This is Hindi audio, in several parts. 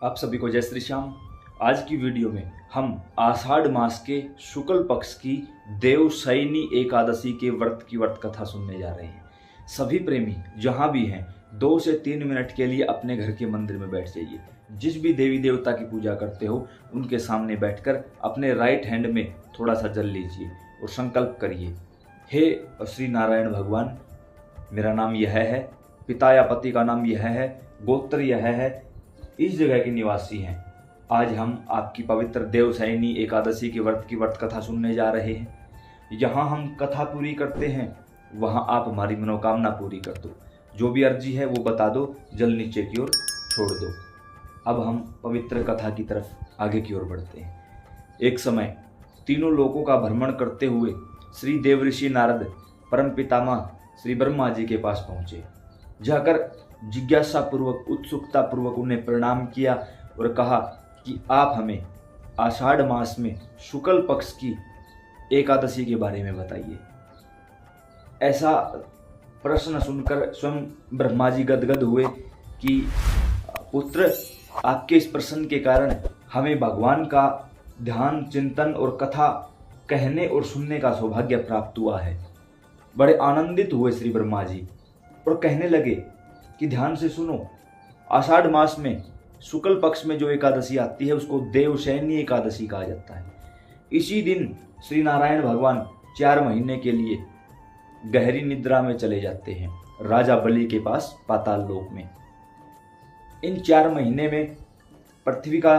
आप सभी को जय श्री श्याम। आज की वीडियो में हम आषाढ़ मास के शुक्ल पक्ष की देवशयनी एकादशी के व्रत की व्रत कथा सुनने जा रहे हैं। सभी प्रेमी जहां भी हैं 2 से 3 मिनट के लिए अपने घर के मंदिर में बैठ जाइए। जिस भी देवी देवता की पूजा करते हो उनके सामने बैठकर अपने राइट हैंड में थोड़ा सा जल लीजिए और संकल्प करिए, हे श्री नारायण भगवान, मेरा नाम यह है, पिता या पति का नाम यह है, गोत्र यह है, इस जगह के निवासी हैं। आज हम आपकी पवित्र देवशयनी एकादशी के व्रत की व्रत कथा सुनने जा रहे हैं। यहाँ हम कथा पूरी करते हैं, वहाँ आप हमारी मनोकामना पूरी कर दो। जो भी अर्जी है वो बता दो, जल नीचे की ओर छोड़ दो। अब हम पवित्र कथा की तरफ आगे की ओर बढ़ते हैं। एक समय तीनों लोकों का भ्रमण करते हुए श्री देवऋषि नारद परम पितामह श्री ब्रह्मा जी के पास पहुँचे। जाकर जिज्ञासा पूर्वक उत्सुकता पूर्वक उन्हें प्रणाम किया और कहा कि आप हमें आषाढ़ मास में शुक्ल पक्ष की एकादशी के बारे में बताइए। ऐसा प्रश्न सुनकर स्वयं ब्रह्मा जी गदगद हुए कि पुत्र, आपके इस प्रश्न के कारण हमें भगवान का ध्यान, चिंतन और कथा कहने और सुनने का सौभाग्य प्राप्त हुआ है। बड़े आनंदित हुए श्री ब्रह्मा जी और कहने लगे कि ध्यान से सुनो, आषाढ़ मास में शुक्ल पक्ष में जो एकादशी आती है उसको देवशयनी एकादशी कहा जाता है। इसी दिन श्री नारायण भगवान 4 महीने के लिए गहरी निद्रा में चले जाते हैं राजा बलि के पास पाताल लोक में। इन 4 महीने में पृथ्वी का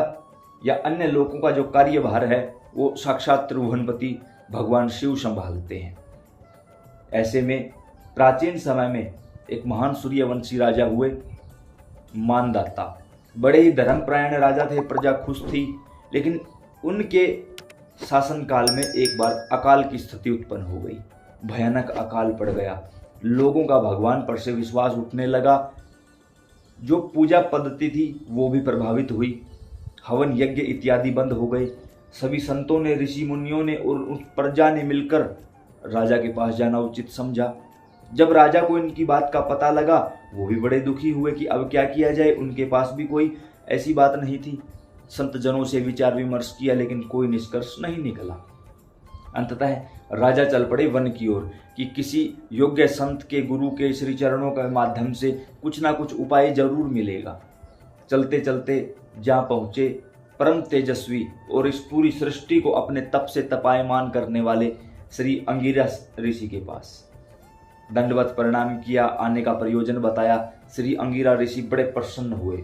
या अन्य लोकों का जो कार्यभार है वो साक्षात त्रिभुवनपति भगवान शिव संभालते हैं। ऐसे में प्राचीन समय में एक महान सूर्यवंशी राजा हुए मानदाता। बड़े ही धर्मपरायण राजा थे, प्रजा खुश थी, लेकिन उनके शासनकाल में एक बार अकाल की स्थिति उत्पन्न हो गई। भयानक अकाल पड़ गया। लोगों का भगवान पर से विश्वास उठने लगा। जो पूजा पद्धति थी वो भी प्रभावित हुई। हवन यज्ञ इत्यादि बंद हो गए। सभी संतों ने, ऋषि मुनियों ने और उस प्रजा ने मिलकर राजा के पास जाना उचित समझा। जब राजा को इनकी बात का पता लगा वो भी बड़े दुखी हुए कि अब क्या किया जाए। उनके पास भी कोई ऐसी बात नहीं थी। संत जनों से विचार विमर्श किया लेकिन कोई निष्कर्ष नहीं निकला। अंततः राजा चल पड़े वन की ओर कि किसी योग्य संत के, गुरु के श्री चरणों के माध्यम से कुछ ना कुछ उपाय जरूर मिलेगा। चलते चलते जहाँ पहुँचे परम तेजस्वी और इस पूरी सृष्टि को अपने तप से तपायमान करने वाले श्री अंगिरा ऋषि के पास। दंडवत प्रणाम किया, आने का प्रयोजन बताया। श्री अंगिरा ऋषि बड़े प्रसन्न हुए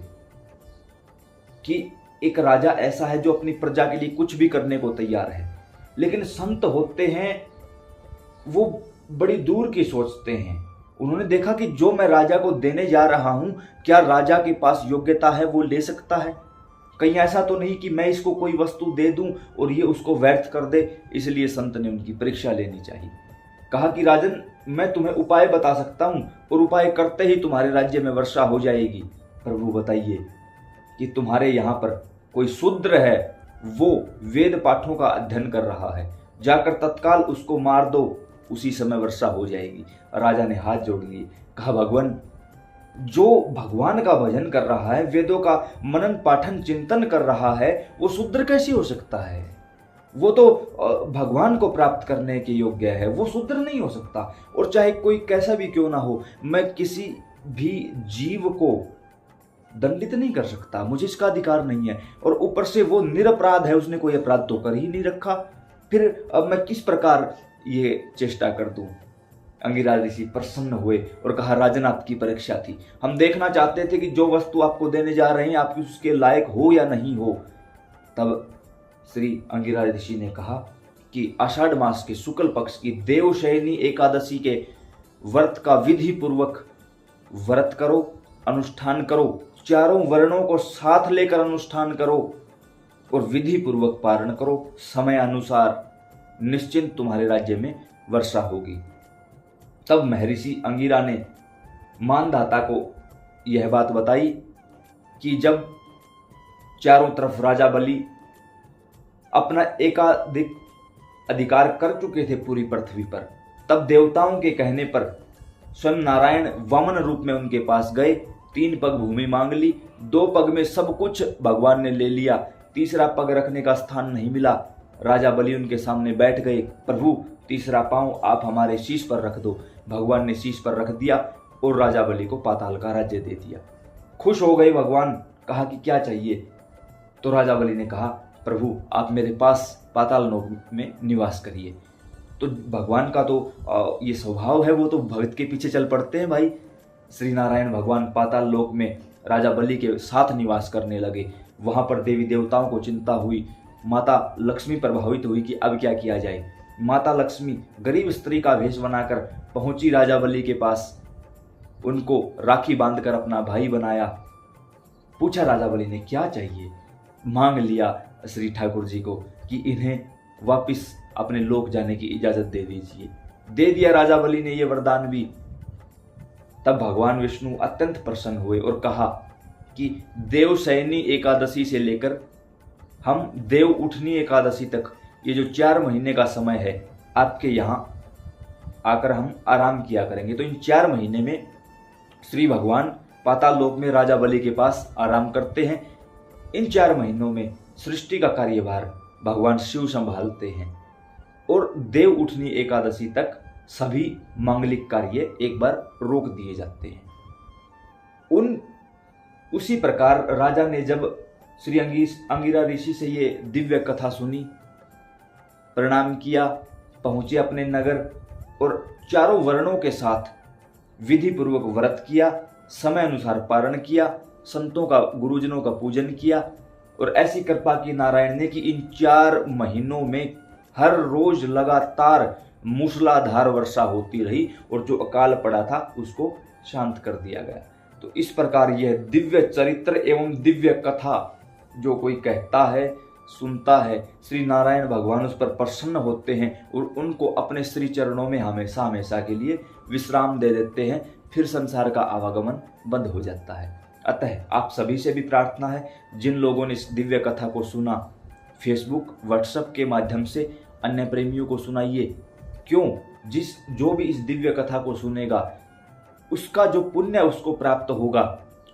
कि एक राजा ऐसा है जो अपनी प्रजा के लिए कुछ भी करने को तैयार है। लेकिन संत होते हैं वो बड़ी दूर की सोचते हैं। उन्होंने देखा कि जो मैं राजा को देने जा रहा हूं, क्या राजा के पास योग्यता है, वो ले सकता है? कहीं ऐसा तो नहीं कि मैं इसको कोई वस्तु दे दूं और ये उसको व्यर्थ कर दे। इसलिए संत ने उनकी परीक्षा लेनी चाहिए। कहा कि राजन, मैं तुम्हें उपाय बता सकता हूं और उपाय करते ही तुम्हारे राज्य में वर्षा हो जाएगी। प्रभु बताइए कि तुम्हारे यहाँ पर कोई शूद्र है, वो वेद पाठों का अध्ययन कर रहा है, जाकर तत्काल उसको मार दो, उसी समय वर्षा हो जाएगी। राजा ने हाथ जोड़ लिए। कहा, भगवान, जो भगवान का भजन कर रहा है, वेदों का मनन पाठन चिंतन कर रहा है, वो शूद्र कैसे हो सकता है? वो तो भगवान को प्राप्त करने के योग्य है, वो शूद्र नहीं हो सकता। और चाहे कोई कैसा भी क्यों ना हो, मैं किसी भी जीव को दंडित नहीं कर सकता, मुझे इसका अधिकार नहीं है। और ऊपर से वो निरपराध है, उसने कोई अपराध तो कर ही नहीं रखा। फिर अब मैं किस प्रकार ये चेष्टा कर दूं? अंगिरा ऋषि प्रसन्न हुए और कहा, राजन, आपकी परीक्षा थी। हम देखना चाहते थे कि जो वस्तु आपको देने जा रहे हैं आप उसके लायक हो या नहीं हो। तब श्री अंगिरा ऋषि ने कहा कि आषाढ़ मास के शुक्ल पक्ष की देवशयनी एकादशी के व्रत का विधि पूर्वक व्रत करो, अनुष्ठान करो। 4 वर्णों को साथ लेकर अनुष्ठान करो और विधि पूर्वक पारण करो। समय अनुसार निश्चिंत तुम्हारे राज्य में वर्षा होगी। तब महर्षि अंगिरा ने मानदाता को यह बात बताई कि जब चारों तरफ राजा बलि अपना एकाधिक अधिकार कर चुके थे पूरी पृथ्वी पर, तब देवताओं के कहने पर स्वयं नारायण वामन रूप में उनके पास गए 3 पग भूमि मांग ली, 2 पग में सब कुछ भगवान ने ले लिया, तीसरा पग रखने का स्थान नहीं मिला। राजा बलि उनके सामने बैठ गए, प्रभु तीसरा पांव आप हमारे शीश पर रख दो। भगवान ने शीश पर रख दिया और राजा बलि को पाताल का राज्य दे दिया। खुश हो गए भगवान, कहा कि क्या चाहिए? तो राजा बलि ने कहा, प्रभु आप मेरे पास पाताल लोक में निवास करिए। तो भगवान का तो ये स्वभाव है, वो तो भक्त के पीछे चल पड़ते हैं भाई। श्री नारायण भगवान पाताल लोक में राजा बलि के साथ निवास करने लगे। वहां पर देवी देवताओं को चिंता हुई, माता लक्ष्मी प्रभावित हुई कि अब क्या किया जाए। माता लक्ष्मी गरीब स्त्री का वेश बनाकर पहुंची राजा बलि के पास, उनको राखी बांधकर अपना भाई बनाया। पूछा राजा बलि ने क्या चाहिए, मांग लिया श्री ठाकुर जी को कि इन्हें वापिस अपने लोक जाने की इजाजत दे दीजिए। दे दिया राजा बलि ने ये वरदान भी। तब भगवान विष्णु अत्यंत प्रसन्न हुए और कहा कि देवशयनी एकादशी से लेकर हम देव उठनी एकादशी तक ये जो 4 महीने का समय है, आपके यहाँ आकर हम आराम किया करेंगे। तो इन 4 महीने में श्री भगवान पाताल लोक में राजा बलि के पास आराम करते हैं। इन 4 महीनों में सृष्टि का कार्यभार भगवान शिव संभालते हैं और देव उठनी एकादशी तक सभी मांगलिक कार्य एक बार रोक दिए जाते हैं। उसी प्रकार राजा ने जब श्री अंगिरा ऋषि से ये दिव्य कथा सुनी, प्रणाम किया, पहुंचे अपने नगर और चारों वर्णों के साथ विधि पूर्वक व्रत किया, समय अनुसार पारण किया, संतों का गुरुजनों का पूजन किया और ऐसी कृपा की नारायण ने कि इन 4 महीनों में हर रोज लगातार मूसलाधार वर्षा होती रही और जो अकाल पड़ा था उसको शांत कर दिया गया। तो इस प्रकार यह दिव्य चरित्र एवं दिव्य कथा जो कोई कहता है, सुनता है, श्री नारायण भगवान उस पर प्रसन्न होते हैं और उनको अपने श्री चरणों में हमेशा हमेशा के लिए विश्राम दे देते हैं। फिर संसार का आवागमन बंद हो जाता है। अतः आप सभी से भी प्रार्थना है, जिन लोगों ने इस दिव्य कथा को सुना, फेसबुक व्हाट्सएप के माध्यम से अन्य प्रेमियों को सुनाइए। क्यों? जो भी इस दिव्य कथा को सुनेगा उसका जो पुण्य उसको प्राप्त होगा,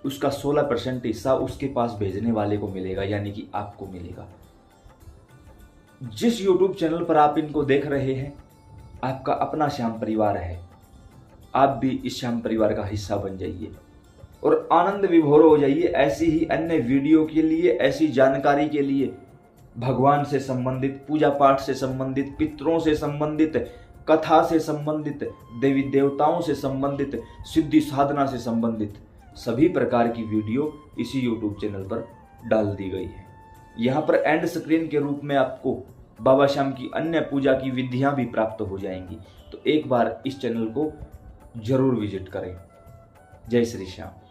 उसका 16% हिस्सा उसके पास भेजने वाले को मिलेगा, यानी कि आपको मिलेगा। जिस YouTube चैनल पर आप इनको देख रहे हैं, आपका अपना श्याम परिवार है। आप भी इस श्याम परिवार का हिस्सा बन जाइए और आनंद विभोर हो जाइए। ऐसी ही अन्य वीडियो के लिए, ऐसी जानकारी के लिए, भगवान से संबंधित, पूजा पाठ से संबंधित, पितरों से संबंधित, कथा से संबंधित, देवी देवताओं से संबंधित, सिद्धि साधना से संबंधित सभी प्रकार की वीडियो इसी YouTube चैनल पर डाल दी गई है। यहाँ पर एंड स्क्रीन के रूप में आपको बाबा श्याम की अन्य पूजा की विधियां भी प्राप्त हो जाएंगी। तो एक बार इस चैनल को जरूर विजिट करें। जय श्री श्याम।